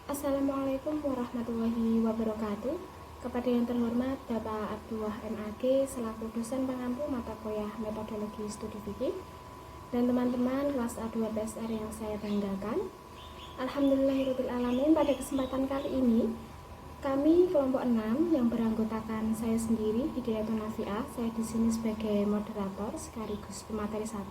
Assalamualaikum warahmatullahi wabarakatuh. Kepada yang terhormat Bapak Abdullah MAG selaku dosen pengampu mata kuliah metodologi studi fikih dan teman-teman kelas A2 PSR yang saya banggakan. Alhamdulillahirrahmanirrahim, pada kesempatan kali ini kami kelompok 6 yang beranggotakan saya sendiri Hidayatun Nafiah, saya di sini sebagai moderator sekaligus pemateri 1.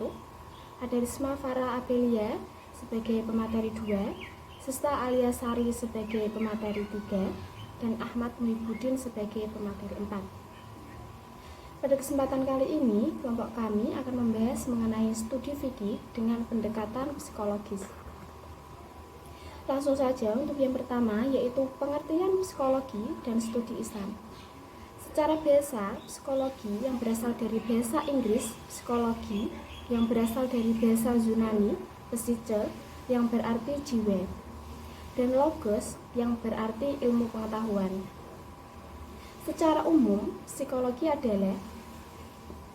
Ada Risma Farah Abelia sebagai pemateri 2, Sista Alia Sari sebagai pemateri 3, dan Ahmad Muhibudin sebagai pemateri 4. Pada kesempatan kali ini, kelompok kami akan membahas mengenai studi fikih dengan pendekatan psikologis. Langsung saja untuk yang pertama, yaitu pengertian psikologi dan studi Islam. Secara bahasa, psikologi yang berasal dari bahasa Inggris, psikologi yang berasal dari bahasa Yunani, psiche, yang berarti jiwa, dan logos yang berarti ilmu pengetahuan. Secara umum, psikologi adalah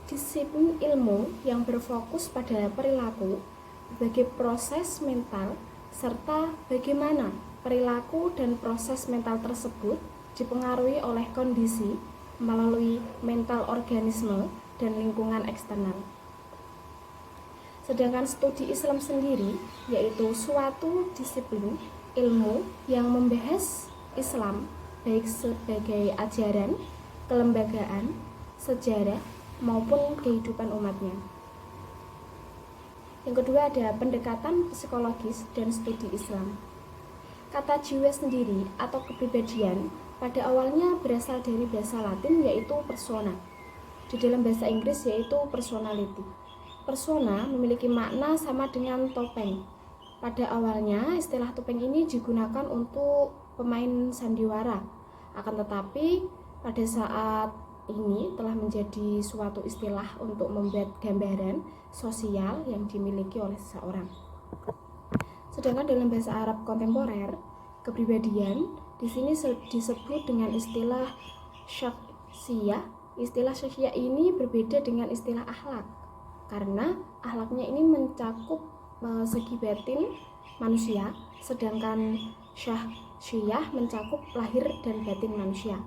disiplin ilmu yang berfokus pada perilaku sebagai proses mental serta bagaimana perilaku dan proses mental tersebut dipengaruhi oleh kondisi melalui mental organisme dan lingkungan eksternal. Sedangkan studi Islam sendiri yaitu suatu disiplin ilmu yang membahas Islam baik sebagai ajaran, kelembagaan, sejarah, maupun kehidupan umatnya. Yang kedua ada pendekatan psikologis dan studi Islam. Kata jiwa sendiri atau kepribadian pada awalnya berasal dari bahasa Latin yaitu persona. Di dalam bahasa Inggris yaitu personality. Persona memiliki makna sama dengan topeng. Pada awalnya, istilah topeng ini digunakan untuk pemain sandiwara. Akan tetapi, pada saat ini telah menjadi suatu istilah untuk membuat gambaran sosial yang dimiliki oleh seseorang. Sedangkan dalam bahasa Arab kontemporer, kepribadian di sini disebut dengan istilah syakhsiyah. Istilah syakhsiyah ini berbeda dengan istilah akhlak, karena akhlaknya ini mencakup segi batin manusia, sedangkan syakhsiyah mencakup lahir dan batin manusia.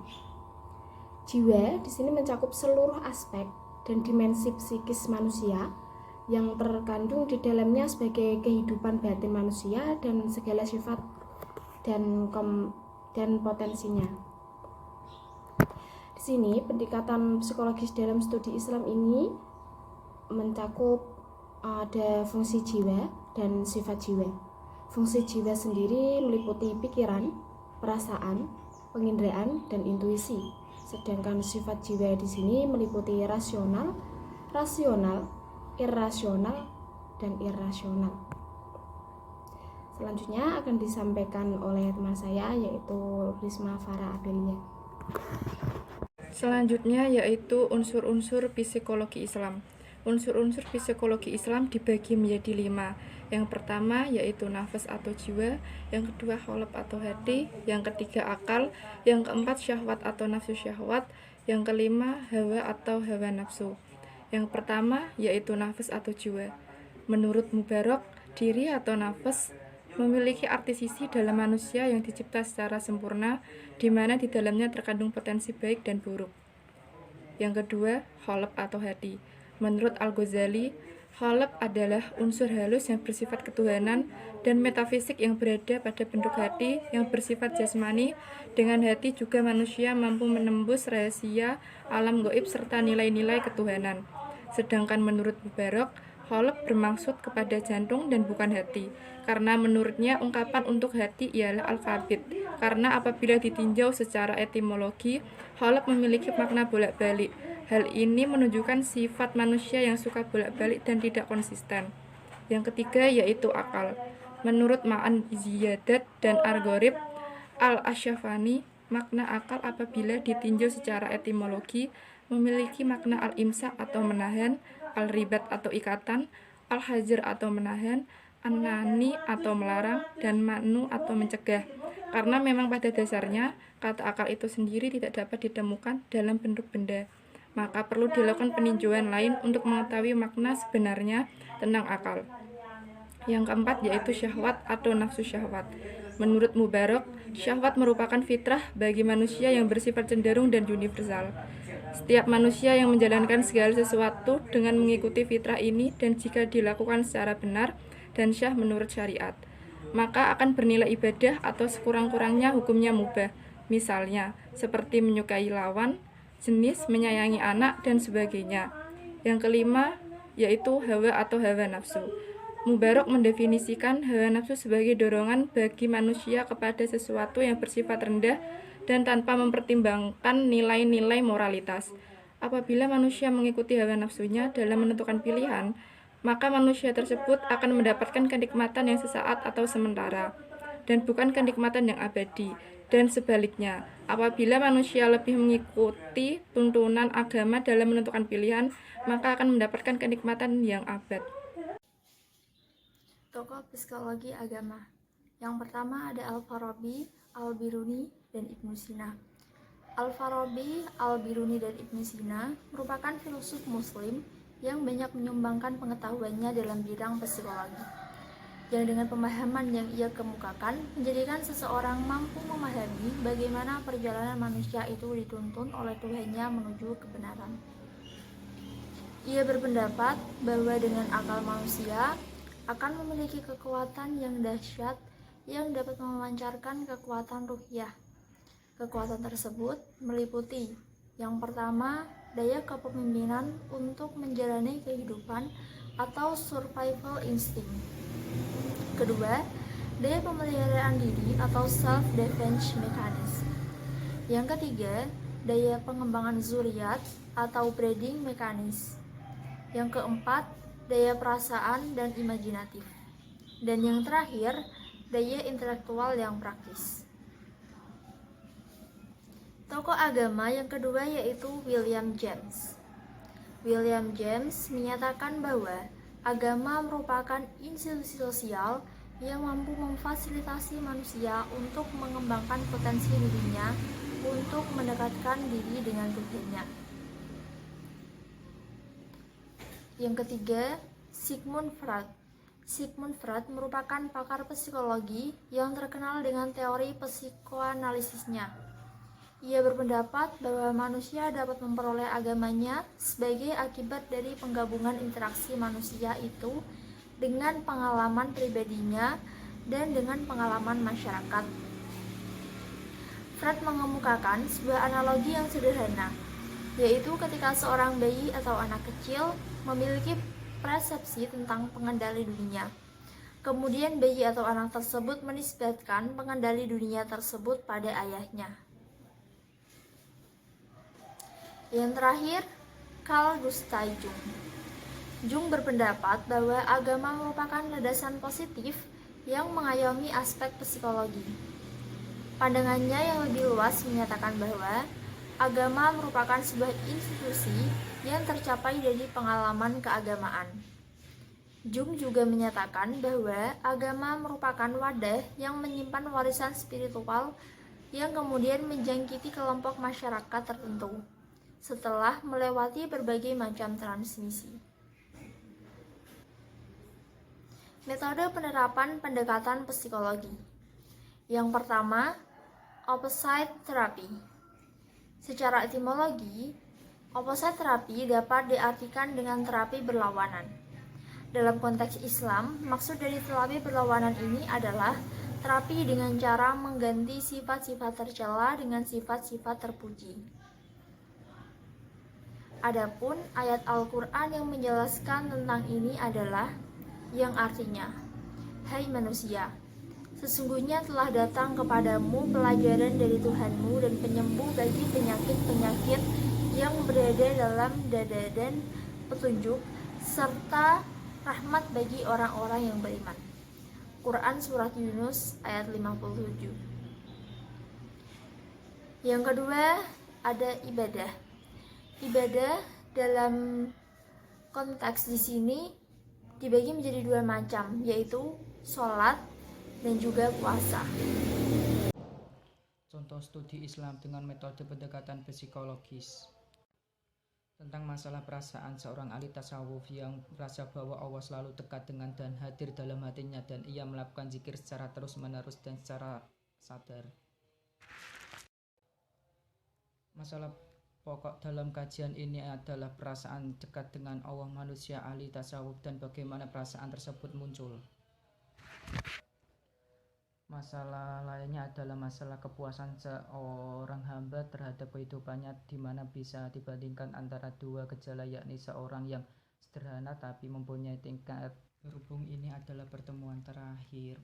Jiwa di sini mencakup seluruh aspek dan dimensi psikis manusia yang terkandung di dalamnya sebagai kehidupan batin manusia dan segala sifat dan potensinya. Di sini pendekatan psikologis dalam studi Islam ini mencakup ada fungsi jiwa dan sifat jiwa. Fungsi jiwa sendiri meliputi pikiran, perasaan, penginderaan, dan intuisi. Sedangkan sifat jiwa di sini meliputi rasional, irasional, dan irasional. Selanjutnya akan disampaikan oleh teman saya yaitu Risma Farah Abelia. Selanjutnya yaitu unsur-unsur psikologi Islam. Unsur-unsur psikologi Islam dibagi menjadi 5. Yang pertama yaitu nafas atau jiwa, yang kedua kholq atau hati, yang ketiga akal, yang keempat syahwat atau nafsu syahwat, yang kelima hawa atau hawa nafsu. Yang pertama yaitu nafas atau jiwa. Menurut Mubarak, diri atau nafas memiliki arti sisi dalam manusia yang dicipta secara sempurna, di mana di dalamnya terkandung potensi baik dan buruk. Yang kedua, kholq atau hati. Menurut Al-Ghazali, kholq adalah unsur halus yang bersifat ketuhanan dan metafisik yang berada pada bentuk hati yang bersifat jasmani. Dengan hati juga manusia mampu menembus rahasia alam gaib serta nilai-nilai ketuhanan. Sedangkan menurut Mubarak, kholq bermaksud kepada jantung dan bukan hati, karena menurutnya ungkapan untuk hati ialah al-kabid. Karena apabila ditinjau secara etimologi, kholq memiliki makna bolak-balik. Hal ini menunjukkan sifat manusia yang suka bolak-balik dan tidak konsisten. Yang ketiga yaitu akal. Menurut Ma'an Ziyadat dan Al-Gharib Al-Asyafani, makna akal apabila ditinjau secara etimologi memiliki makna al-imsak atau menahan, al-ribat atau ikatan, al-hajar atau menahan, an-nani atau melarang, dan ma'nu atau mencegah. Karena memang pada dasarnya kata akal itu sendiri tidak dapat ditemukan dalam bentuk benda, maka perlu dilakukan peninjauan lain untuk mengetahui makna sebenarnya tentang akal. Yang keempat yaitu syahwat atau nafsu syahwat. Menurut Mubarak, syahwat merupakan fitrah bagi manusia yang bersifat cenderung dan universal. Setiap manusia yang menjalankan segala sesuatu dengan mengikuti fitrah ini dan jika dilakukan secara benar dan syah menurut syariat, maka akan bernilai ibadah atau sekurang-kurangnya hukumnya mubah. Misalnya, seperti menyukai lawan, jenis, menyayangi anak, dan sebagainya. Yang kelima, yaitu hawa atau hawa nafsu. Mubarak mendefinisikan hawa nafsu sebagai dorongan bagi manusia kepada sesuatu yang bersifat rendah dan tanpa mempertimbangkan nilai-nilai moralitas. Apabila manusia mengikuti hawa nafsunya dalam menentukan pilihan, maka manusia tersebut akan mendapatkan kenikmatan yang sesaat atau sementara, dan bukan kenikmatan yang abadi. Dan sebaliknya, apabila manusia lebih mengikuti tuntunan agama dalam menentukan pilihan, maka akan mendapatkan kenikmatan yang abad. Tokoh psikologi agama. Yang pertama ada Al-Farabi, Al-Biruni, dan Ibnu Sina. Al-Farabi, Al-Biruni, dan Ibnu Sina merupakan filsuf muslim yang banyak menyumbangkan pengetahuannya dalam bidang psikologi, yang dengan pemahaman yang ia kemukakan menjadikan seseorang mampu memahami bagaimana perjalanan manusia itu dituntun oleh Tuhannya menuju kebenaran. Ia berpendapat bahwa dengan akal manusia akan memiliki kekuatan yang dahsyat yang dapat memancarkan kekuatan ruhiyah. Kekuatan tersebut meliputi yang pertama, daya kepemimpinan untuk menjalani kehidupan atau survival instinct. Kedua, daya pemeliharaan diri atau self-defense mechanism. Yang ketiga, daya pengembangan zuriat atau breeding mechanism. Yang keempat, daya perasaan dan imajinatif. Dan yang terakhir, daya intelektual yang praktis. Tokoh agama yang kedua yaitu William James. William James menyatakan bahwa agama merupakan institusi sosial yang mampu memfasilitasi manusia untuk mengembangkan potensi dirinya untuk mendekatkan diri dengan Tuhannya. Yang ketiga, Sigmund Freud. Sigmund Freud merupakan pakar psikologi yang terkenal dengan teori psikoanalisisnya. Ia berpendapat bahwa manusia dapat memperoleh agamanya sebagai akibat dari penggabungan interaksi manusia itu dengan pengalaman pribadinya dan dengan pengalaman masyarakat. Freud mengemukakan sebuah analogi yang sederhana, yaitu ketika seorang bayi atau anak kecil memiliki persepsi tentang pengendali dunia. Kemudian bayi atau anak tersebut menisbatkan pengendali dunia tersebut pada ayahnya. Yang terakhir, Carl Gustav Jung. Jung berpendapat bahwa agama merupakan landasan positif yang mengayomi aspek psikologi. Pandangannya yang lebih luas menyatakan bahwa agama merupakan sebuah institusi yang tercapai dari pengalaman keagamaan. Jung juga menyatakan bahwa agama merupakan wadah yang menyimpan warisan spiritual yang kemudian menjangkiti kelompok masyarakat tertentu setelah melewati berbagai macam transmisi. Metode penerapan pendekatan psikologi. Yang pertama, opposite therapy. Secara etimologi, opposite terapi dapat diartikan dengan terapi berlawanan. Dalam konteks Islam, maksud dari terapi berlawanan ini adalah terapi dengan cara mengganti sifat-sifat tercela dengan sifat-sifat terpuji. Adapun ayat Al-Quran yang menjelaskan tentang ini adalah yang artinya, "Hai manusia, sesungguhnya telah datang kepadamu pelajaran dari Tuhanmu dan penyembuh bagi penyakit-penyakit yang berada dalam dada dan petunjuk, serta rahmat bagi orang-orang yang beriman." Quran Surat Yunus ayat 57. Yang kedua ada ibadah. Ibadah dalam konteks di sini dibagi menjadi dua macam, yaitu sholat dan juga puasa. Contoh studi Islam dengan metode pendekatan psikologis. tentang masalah perasaan seorang ahli tasawuf yang merasa bahwa Allah selalu dekat dengan dan hadir dalam hatinya dan ia melakukan zikir secara terus-menerus dan secara sadar. Masalah pokok dalam kajian ini adalah perasaan dekat dengan Allah manusia ahli tasawuf dan bagaimana perasaan tersebut muncul. Masalah lainnya adalah masalah kepuasan seorang hamba terhadap kehidupannya, di mana bisa dibandingkan antara dua gejala, yakni seorang yang sederhana tapi mempunyai tingkat. Berhubung ini adalah pertemuan terakhir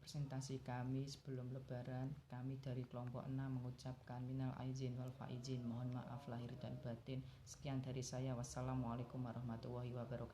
presentasi kami sebelum lebaran, kami dari kelompok 6 mengucapkan minal aizin wal faizin, mohon maaf lahir dan batin. Sekian dari saya, wassalamualaikum warahmatullahi wabarakatuh.